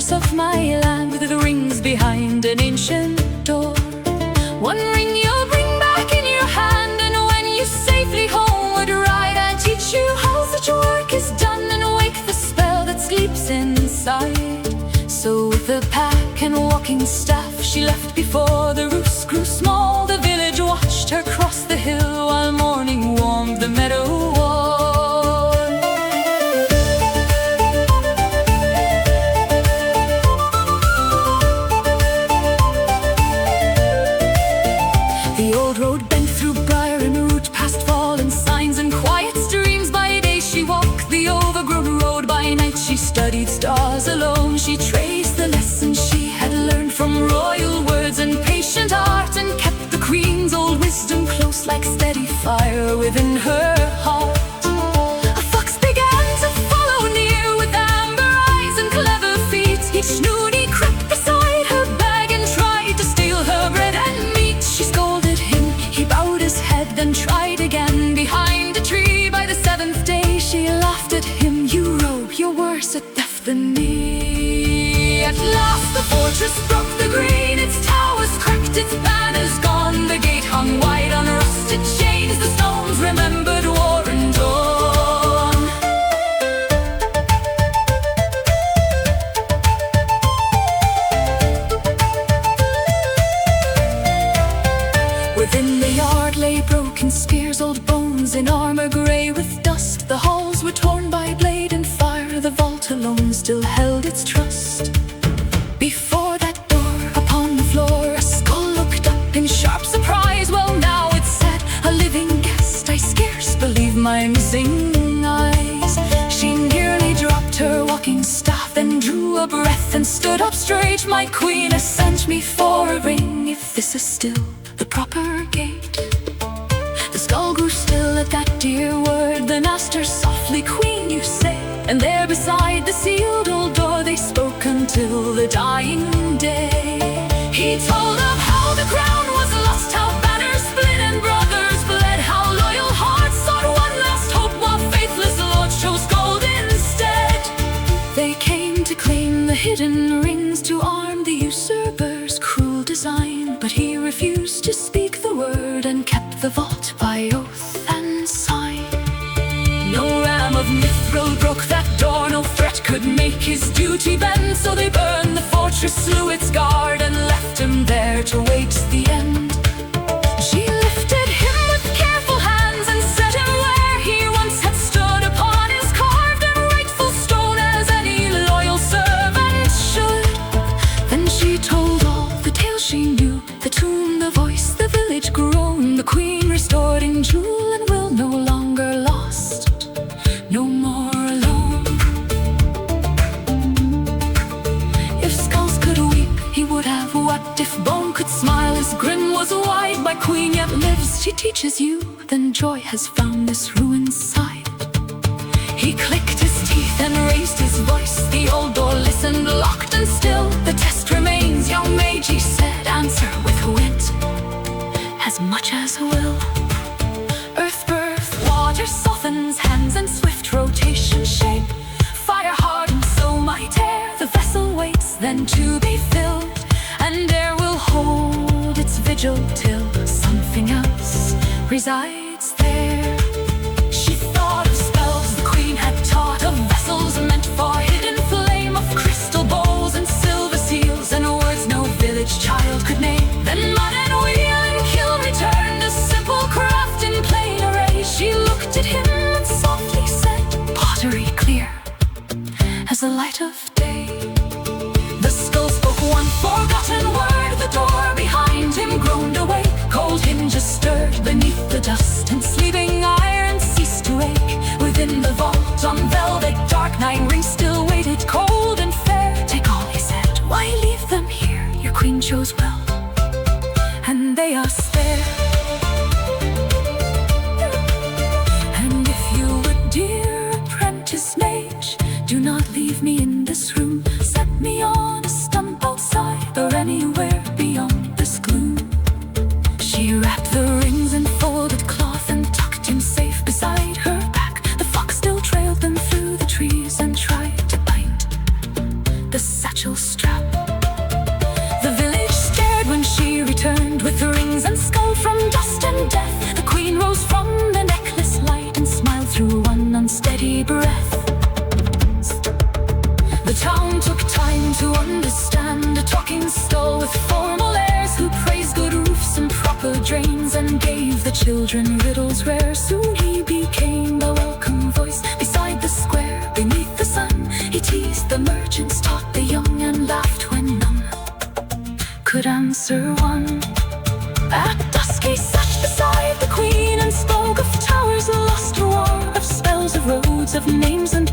mistress of my land, with the rings behind an ancient door. One ring you'll bring back in your hand, and when you safely homeward ride, I'll teach you how such work is done, and wake the spell that sleeps inside. So with a pack and walking staff, she left before the roofs grew small. The village watched her cross the hill, while morning warmed the meadow wall. The old road bent through briar and root, past fallen signs and quiet streams. By day she walked the overgrown road, by night she studied stars alone. She traced the lessons she had learned from royal words and patient art, and kept the queen's old wisdom close like steady fire within her heart. A fox began to follow near, with amber eyes and clever feet. Each noon he crept beside her bag and tried to steal her bread and meat. She scolded him, he bowed his head, then tried again behind a tree. By the seventh day she laughed at him, "You rogue, you're worse at theft than me." At last the fortress broke the green, its towers cracked, its banners gone. The gate hung wide on rusted chains, the stones remembered war and dawn. Within the yard lay broken spears, old bones in armor grey with dust. The halls were torn by blade and fire, the vault alone still held its trust. Before that door, upon the floor, a skull looked up in sharp surprise. Well, now it said, "A living guest, I scarce believe my missing eyes." She nearly dropped her walking staff, then drew a breath and stood up straight. "My queen has sent me for a ring, if this is still the proper gate." The skull grew still at that dear word, then asked her softly, "Queen, you say?" And there beside the sealed old door they spoke until the dying day. He told of how the crown was lost, how banners split and brothers bled, how loyal hearts sought one last hope, while faithless lords chose gold instead. They came to claim the hidden rings, to arm the usurper's cruel design, but he refused to speak the word and kept the vault by oath and sign. No ram of mithril broke that door, no threat could make his duty bend. So they burned the fortress, slew its guard, and left him there to wait the end. She lifted him with careful hands and set him where he once had stood, upon his carved and rightful stone, as any loyal servant should. Then she told all the tale she knew, the tune, the voice, the village groan. The queen restored in jewel and will no longer lost, no more alone. If skulls could weep, he would have wept. If bone could smile, his grin was wide. My queen yet lives, she teaches you, then joy has found this ruined side. He clicked his teeth and raised his voice, the old door listened, locked and still. "The test remains, young mage," he said, "answer with wit, as much as will." Earth birth, water softens hands, and swift rotation shape. Fire hardened, so might air, the vessel waits then to be filled, and air will hold its vigil till something else resides there. She thought of spells the queen had taught, of vessels meant for hidden flame, of crystal bowls and silver seals, and words no village child could name. Then mud and wheel and kiln returned, a simple craft in plain array. She looked at him and softly said, "Pottery clear as the light of day." The skull spoke one forgotten word, the door behind him groaned awake. Cold hinges stirred beneath the dust, and sleeping iron ceased to ache. Within the vault on velvet dark, 9 rings still waited, cold and fair. "Take all," he said, "why leave them here? Your queen chose well, and they are spare. And if you would, dear apprentice mage, do not leave me in this room songs and gave the children riddles rare. Soon he became a welcome voice beside the square, beneath the sun. He teased the merchants, taught the young, and laughed when none could answer one. At dusk he sat beside the queen and spoke of towers lost to war, of spells, of roads, of names and